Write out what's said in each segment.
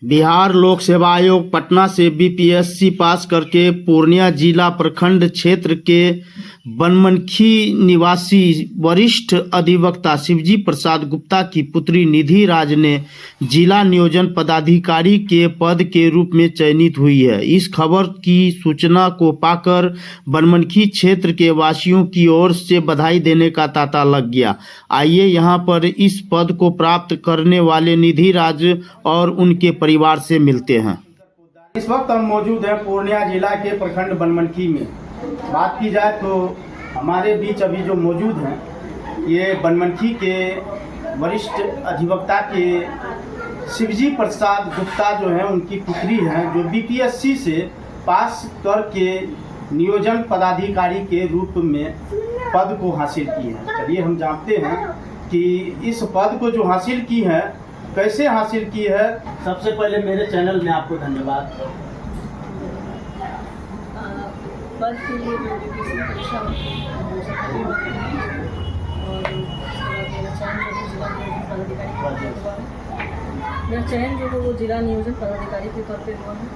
बिहार लोक सेवा आयोग पटना से बीपीएससी पास करके पूर्णिया जिला प्रखंड क्षेत्र के बनमनखी निवासी वरिष्ठ अधिवक्ता शिवजी प्रसाद गुप्ता की पुत्री निधि राज ने जिला नियोजन पदाधिकारी के पद के रूप में चयनित हुई है। इस खबर की सूचना को पाकर बनमनखी क्षेत्र के वासियों की ओर से बधाई देने का तांता लग गया। आइए यहां पर इस पद को प्राप्त करने वाले निधि राज और उनके परिवार से मिलते हैं। इस वक्त हम मौजूद हैं पूर्णिया जिला के प्रखंड बनमनखी में। बात की जाए तो हमारे बीच अभी जो मौजूद हैं ये बनमनखी के वरिष्ठ अधिवक्ता के शिवजी प्रसाद गुप्ता जो हैं उनकी पुत्री हैं, जो बीपीएससी से पास करके नियोजन पदाधिकारी के रूप में पद को हासिल की है। चलिए हम जानते हैं कि इस पद को जो हासिल की है कैसे हासिल की है। सबसे पहले मेरे चैनल में आपको धन्यवाद। पद के लिए जो बीपीएससी परीक्षा होती है और उसके बाद मेरा चयन जो है वो जिला नियोजन पदाधिकारी के तौर पे हुआ है।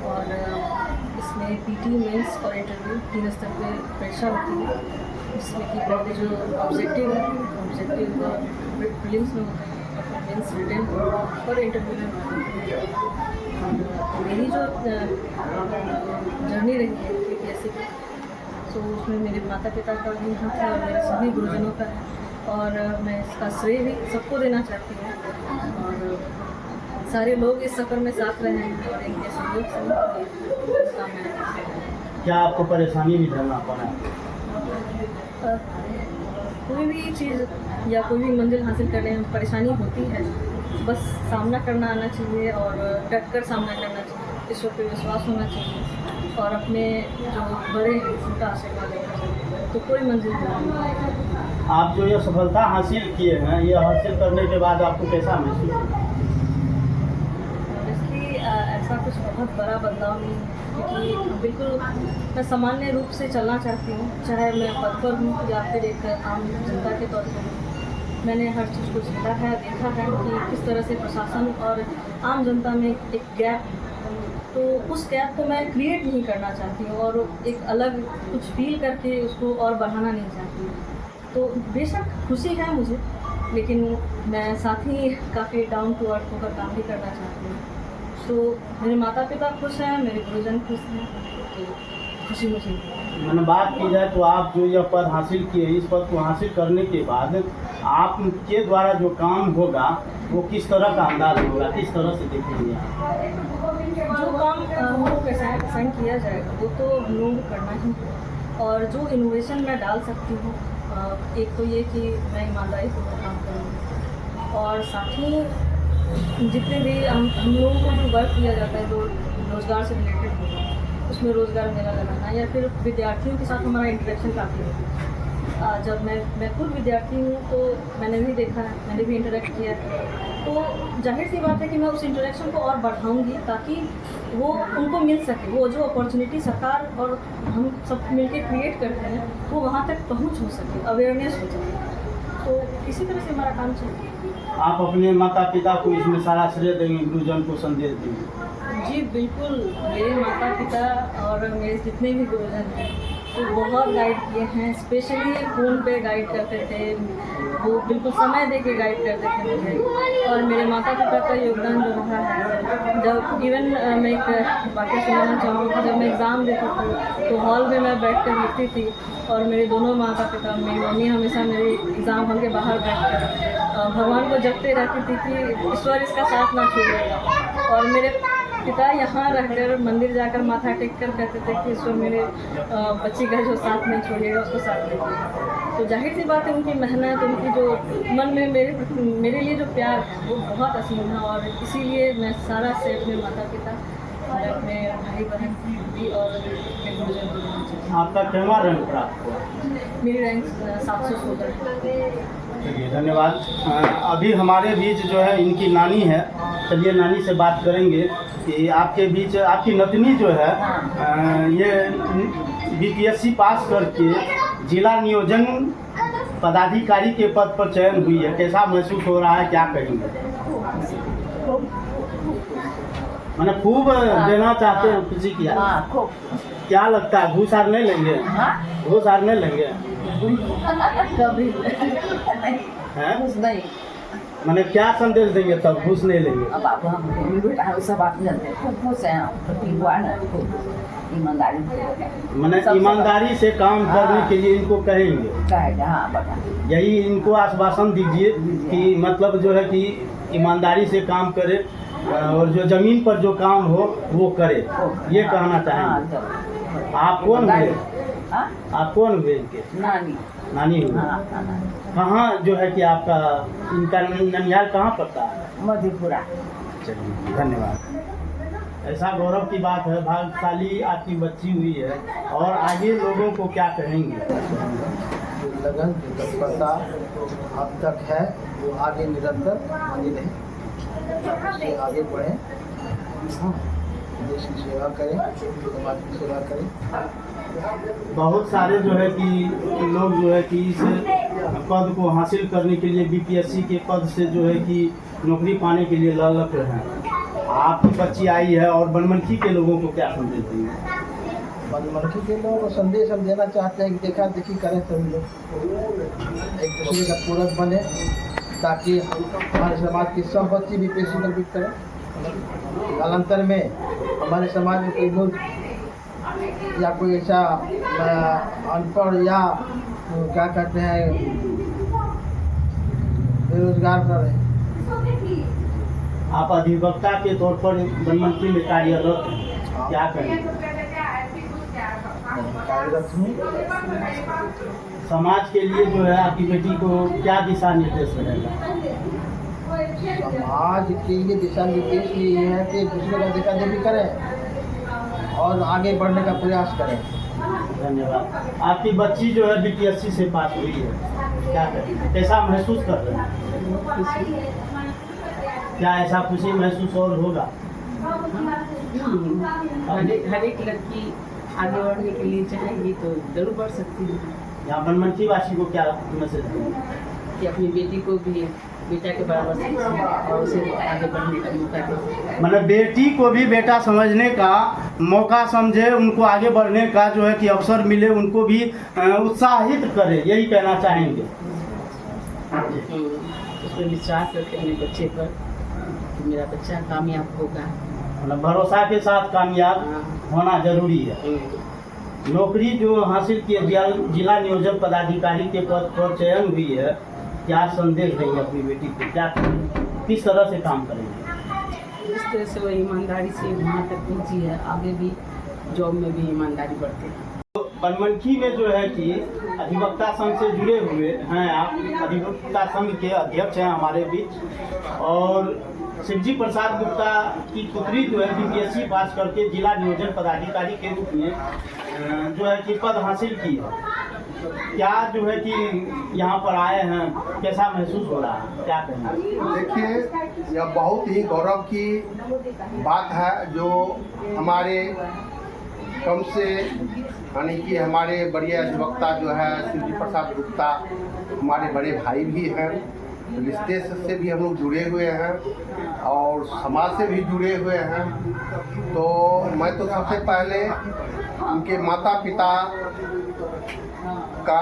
और इसमें पीटी मेंस और इंटरव्यू 3 स्तर पे परीक्षा होती है, जिसमें कि पहले जो ऑब्जेक्टिव प्रीलिम्स में होता है और फिर मेंस रिटन और इंटरव्यू में होता है। मेरी जो जर्नी रही है बीपीएससी की, तो उसमें मेरे माता पिता का भी हाथ है और मेरे सभी गुरुजनों का है, और मैं इसका श्रेय भी सबको देना चाहती हूँ। और सारे लोग इस सफ़र में साथ रहे हैं और इनके सहयोग से इसका मैं। क्या आपको परेशानी भी झेलना पड़ा? कोई भी चीज़ या कोई भी मंजिल हासिल करने में परेशानी होती है, बस सामना करना आना चाहिए और डट कर सामना करना चाहिए। ईश्वर पे विश्वास होना चाहिए और अपने जो बड़े हैं उनका आशीर्वाद लेना चाहिए, तो कोई मंजिल नहीं। आप जो ये सफलता हासिल किए हैं, ये हासिल करने के बाद आपको कैसा महसूस हुआ? इसकी ऐसा कुछ बहुत बड़ा बदलाव नहीं है, क्योंकि बिल्कुल मैं सामान्य रूप से चलना चाहती हूँ, चाहे मैं पद पर हूँ या फिर एक आम जनता के तौर पर हूँ। मैंने हर चीज़ को झेला है, देखा है कि किस तरह से प्रशासन और आम जनता में एक गैप, तो उस गैप को मैं क्रिएट नहीं करना चाहती हूँ और एक अलग कुछ फील करके उसको और बढ़ाना नहीं चाहती हूँ। तो बेशक खुशी है मुझे, लेकिन मैं साथ ही काफ़ी डाउन टू अर्थ होकर काम भी करना चाहती हूँ। तो मेरे माता पिता खुश हैं, मेरे गुरुजन खुश हैं, तो खुशी मुझे। मैंने बात की जाए तो आप जो यह पद हासिल किए, इस पद को हासिल करने के बाद आपके द्वारा जो काम होगा वो किस तरह का अंदाज होगा, किस तरह से देखेंगे? जो काम हमको कैसे असाइन किया जाएगा वो तो हम लोग करना ही है। और जो इनोवेशन मैं डाल सकती हूँ, एक तो ये कि मैं ईमानदारी पूर्वक काम करूँगी, और साथ ही जितने भी हम लोगों को जो वर्क किया जाता है जो रोज़गार से रिलेटेड होगा, उसमें रोज़गार मेला लगाना या फिर विद्यार्थियों के साथ हमारा इंटरेक्शन काफ़ी है। जब मैं खुद विद्यार्थी हूँ तो मैंने भी देखा है, मैंने भी इंटरेक्ट किया है, तो जाहिर सी बात है कि मैं उस इंटरेक्शन को और बढ़ाऊँगी ताकि वो उनको मिल सके, वो जो अपॉर्चुनिटी सरकार और हम सब मिलकर क्रिएट करते हैं वो वहाँ तक पहुँच हो सके, अवेयरनेस हो सके। तो इसी तरह से हमारा काम चलता है। आप अपने माता पिता को इसमें सारा श्रेय देंगे, गुरुजन को संदेश देंगे? जी बिल्कुल, मेरे माता पिता और मेरे जितने भी गुरुजन हैं वो बहुत गाइड किए हैं, स्पेशली फ़ोन पे गाइड करते थे, वो बिल्कुल समय दे के गाइड करते थे मुझे। और मेरे माता पिता का योगदान जो रहा है, जब इवन मैं एक वाक़या सुनाना चाहूँगी, जब मैं एग्ज़ाम देती थी तो हॉल में मैं बैठ कर लिखती थी और मेरे दोनों माता पिता, मेरी मम्मी हमेशा मेरे एग्ज़ाम हॉल के बाहर बैठ कर भगवान को जपते रहती थी कि ईश्वर इसका साथ ना छोड़ेगा। और मेरे पिता यहाँ रहकर मंदिर जाकर माथा टेक कर कहते थे कि ईश्वर मेरे बच्ची का जो साथ नहीं छोड़िएगा उसको साथ देगा। तो जाहिर सी बात है उनकी मेहनत, उनकी जो मन में मेरे लिए जो प्यार है वो बहुत असीम है, और इसीलिए मैं सारा से अपने माता पिता और अपने भाई बहन भी और मेरे गुरुजन को देना चाहती हूँ। आपका क्या रैंक प्राप्त हुआ? मेरी रैंक 716 है। चलिए धन्यवाद। अभी हमारे बीच जो है इनकी नानी है, चलिए नानी से बात करेंगे कि आपके बीच आपकी नतनी जो है ये बीपीएससी पास करके जिला नियोजन पदाधिकारी के पद पर चयन हुई है, कैसा महसूस हो रहा है, क्या कहेंगे? मैंने खूब देना चाहते हैं खुशी किया। हाँ खूब। क्या लगता है घूस आर नहीं लेंगे? हाँ घूस आर नहीं लेंगे कभी हैं? कुछ नहीं। मैंने क्या संदेश देंगे तब घूस नहीं लेंगे? अब आप हम बेटा सब आप जानते हैं खूब खुश हैं प्रतिवान है खूब ईमानदारी से मैंने ईमानदारी से काम करने के लिए इनको कहेंगे। कहेगा। हाँ बता यही इनको आश्वासन दीजिए कि मतलब जो है कि ईमानदारी से काम करे और जो जमीन पर जो काम हो वो करे, ये कहना चाहेंगे। आप कौन हुए? हाँ आप कौन हुए इनके? नानी। नानी हुए। हाँ नानी। कहाँ जो है कि आपका इनका ननिहाल कहाँ पड़ता है? मधेपुरा। चलिए धन्यवाद। ऐसा गौरव की बात है, भाग्यशाली आपकी बच्ची हुई है। और आगे लोगों को क्या कहेंगे? लगन जो तत्परता अब तक है वो आगे निरंतर बनी रहे, उससे आगे बढ़ें, देश की सेवा करें, समाज की सेवा करें। बहुत सारे जो है कि लोग जो है कि इस पद को हासिल करने के लिए बीपीएससी के पद से जो है कि नौकरी पाने के लिए ललक हैं। आपकी बच्ची आई है और बनमनखी के लोगों को क्या संदेश देंगे? बनमनखी के लोगों को संदेश हम देना चाहते हैं कि देखा देखी करें सभी लोग, एक दूसरे का पूरक बने, ताकि हमारे समाज की सब बच्ची भी पेशी निर्मित करें। कालांतर में हमारे समाज में कोई लोग या कोई ऐसा अनपढ़ या क्या कहते हैं बेरोजगार न रहे। आप अधिवक्ता के तौर पर बनमनखी में कार्यरत हैं, क्या करेंगे? कार्यरत हूँ। समाज के लिए जो है आपकी बेटी को क्या दिशा निर्देश रहेगा? समाज के लिए दिशा निर्देश ये है कि दूसरे का देखा देखी करें और आगे बढ़ने का प्रयास करें। धन्यवाद। आपकी बच्ची जो है बीपीएससी से पास हुई है, क्या करें? कैसा महसूस कर रहे हैं? क्या ऐसा खुशी महसूस और होगा? हर एक लड़की आगे बढ़ने के लिए चाहेगी तो जरूर बढ़ सकती है। यहाँ बनमनखी वासी को क्या मैसेज देंगे? कि अपनी बेटी को भी बेटा के बराबर समझे और उसे आगे बढ़ने का मौका दे। मतलब बेटी को भी बेटा समझने का मौका समझे, उनको आगे बढ़ने का जो है कि अवसर मिले, उनको भी उत्साहित करे, यही कहना चाहेंगे। उस पर विश्वास रखे अपने बच्चे पर कि मेरा बच्चा कामयाब होगा। मतलब भरोसा के साथ कामयाब होना जरूरी है। नौकरी जो हासिल की जिला नियोजन पदाधिकारी के पद पर चयन हुई है, क्या संदेश देंगे अपनी बेटी को? क्या करेंगे, किस तरह से काम करेंगे? इस तरह से वो ईमानदारी से वहाँ तक पहुँची है, आगे भी जॉब में भी ईमानदारी बढ़ती है। बनमनखी में जो है कि अधिवक्ता संघ से जुड़े हुए हैं आप, अधिवक्ता संघ के अध्यक्ष हैं हमारे बीच। और शिवजी प्रसाद गुप्ता की पुत्री जो है बीपीएससी पास करके जिला नियोजन पदाधिकारी के रूप में जो है कि पद हासिल की है। क्या जो है कि यहाँ पर आए हैं, कैसा महसूस हो रहा है, क्या कहेंगे? देखिए, यह बहुत ही गौरव की बात है जो हमारे कम से यानी कि हमारे बड़े अधिवक्ता जो है शिवजी प्रसाद गुप्ता हमारे बड़े भाई भी हैं, रिश्ते से भी हम लोग जुड़े हुए हैं और समाज से भी जुड़े हुए हैं। तो मैं तो सबसे पहले उनके माता पिता का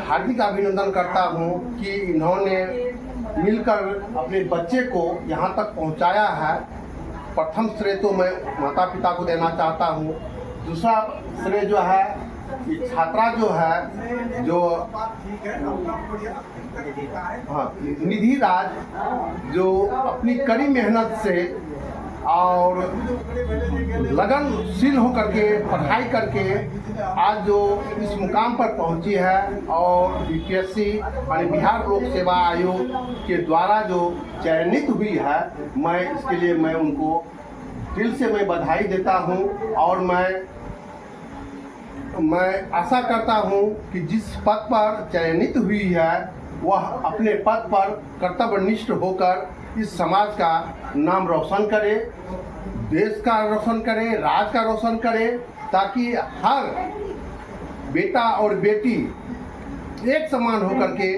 हार्दिक अभिनंदन करता हूँ कि इन्होंने मिलकर अपने बच्चे को यहाँ तक पहुँचाया है। प्रथम श्रेय तो मैं माता पिता को देना चाहता हूँ। दूसरा श्रेय जो है कि छात्रा जो है जो निधि राज जो अपनी कड़ी मेहनत से और लगनशील होकर के पढ़ाई करके आज जो इस मुकाम पर पहुंची है और बीपीएससी यानी बिहार लोक सेवा आयोग के द्वारा जो चयनित हुई है, मैं इसके लिए मैं उनको दिल से मैं बधाई देता हूं। और मैं आशा करता हूं कि जिस पद पर चयनित हुई है वह अपने पद पर कर्तव्यनिष्ठ होकर इस समाज का नाम रोशन करे, देश का रोशन करे, राज्य का रोशन करे, ताकि हर बेटा और बेटी एक समान होकर के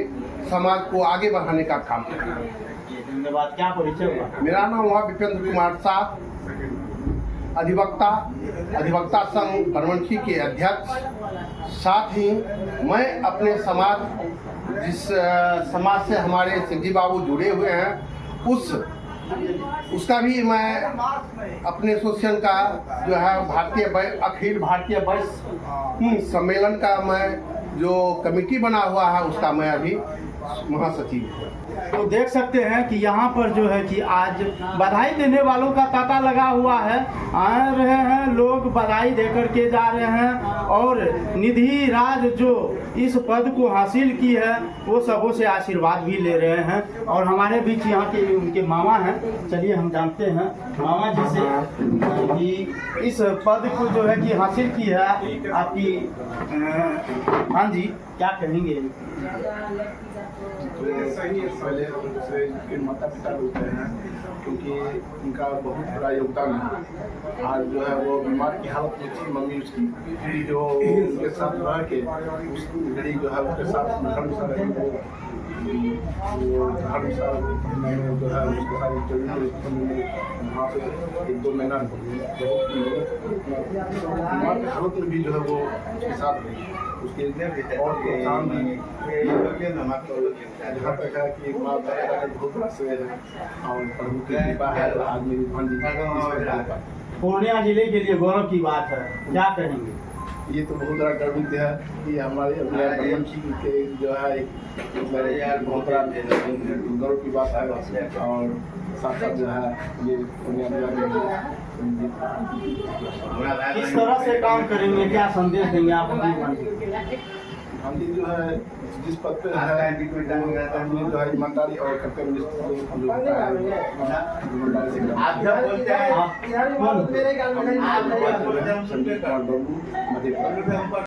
समाज को आगे बढ़ाने का काम करें। धन्यवाद। क्या परिचय हुआ? मेरा नाम हुआ विपेंद्र कुमार शाह, अधिवक्ता संघ बनमनखी के अध्यक्ष। साथ ही मैं अपने समाज, जिस समाज से हमारे सिंधी बाबू जुड़े हुए हैं, उसका भी मैं अपने एसोसिएशन का जो है अखिल भारतीय वैश्य सम्मेलन का मैं जो कमेटी बना हुआ है उसका मैं अभी महासचिव हूँ। तो देख सकते हैं कि यहाँ पर जो है कि आज बधाई देने वालों का तांता लगा हुआ है। आ रहे हैं लोग, बधाई देकर के जा रहे हैं और निधि राज जो इस पद को हासिल की है वो सबों से आशीर्वाद भी ले रहे हैं। और हमारे बीच यहाँ के उनके मामा हैं, चलिए हम जानते हैं मामा जी से कि इस पद को जो है कि हासिल की है आपकी। हाँ जी, क्या कहेंगे? तो पहले दूसरे के माता पिता होते हैं, क्योंकि उनका बहुत बड़ा योगदान है। आज जो है वो बीमार की हालत में थी, मम्मी उसकी जो उनके साथ रह के उस घड़ी जो है उसके साथ धर्मशाला रही, वो धर्मशाला जो है उसके साथ वहाँ पे 1-2 महीना बीमार की हालत में भी जो है वो उसके साथ रही। उसके और प्रोत्साहन भी जहाँ तक है कि माँ बाप का बहुत बड़ा श्रेय है और प्रभु की कृपा है। आज मेरी भांजी पूर्णिया जिले के लिए गौरव की बात है, क्या कहेंगे? ये तो बहुत बड़ा गर्वित है कि हमारे बनमनखी के जो है एक बहुत बड़ा गौरव की बात है। और साथ साथ जो है ये पूर्णिया जिला में किस तरह से काम करेंगे, क्या संदेश देंगे आप अपनी भांजी जो है जिस पद पे है जो है ईमानदारी और कर्तव्य आप